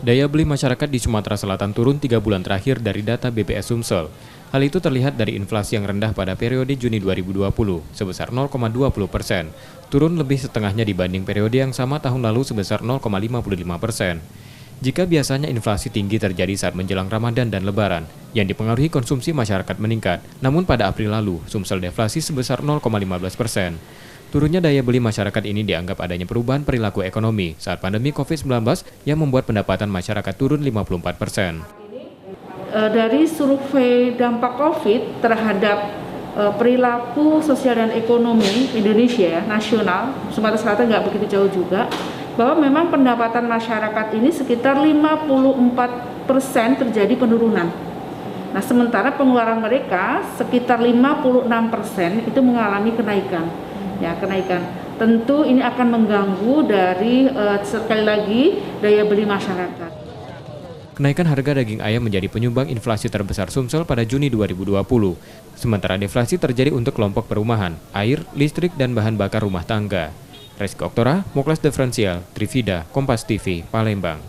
Daya beli masyarakat di Sumatera Selatan turun 3 bulan terakhir dari data BPS Sumsel. Hal itu terlihat dari inflasi yang rendah pada periode Juni 2020, sebesar 0,20%, turun lebih setengahnya dibanding periode yang sama tahun lalu sebesar 0,55%. Jika biasanya inflasi tinggi terjadi saat menjelang Ramadan dan Lebaran, yang dipengaruhi konsumsi masyarakat meningkat, namun pada April lalu, Sumsel deflasi sebesar 0,15%. Turunnya daya beli masyarakat ini dianggap adanya perubahan perilaku ekonomi saat pandemi COVID-19 yang membuat pendapatan masyarakat turun 54%. Dari survei dampak COVID terhadap perilaku sosial dan ekonomi Indonesia nasional, Sumatera Selatan nggak begitu jauh juga, bahwa memang pendapatan masyarakat ini sekitar 54% terjadi penurunan. Nah, sementara pengeluaran mereka sekitar 56% itu mengalami kenaikan. Ya, kenaikan. Tentu ini akan mengganggu dari sekali lagi daya beli masyarakat. Kenaikan harga daging ayam menjadi penyumbang inflasi terbesar Sumsel pada Juni 2020. Sementara deflasi terjadi untuk kelompok perumahan, air, listrik, dan bahan bakar rumah tangga. Reski Oktora, Moklas Diferensial, Trivida, Kompas TV, Palembang.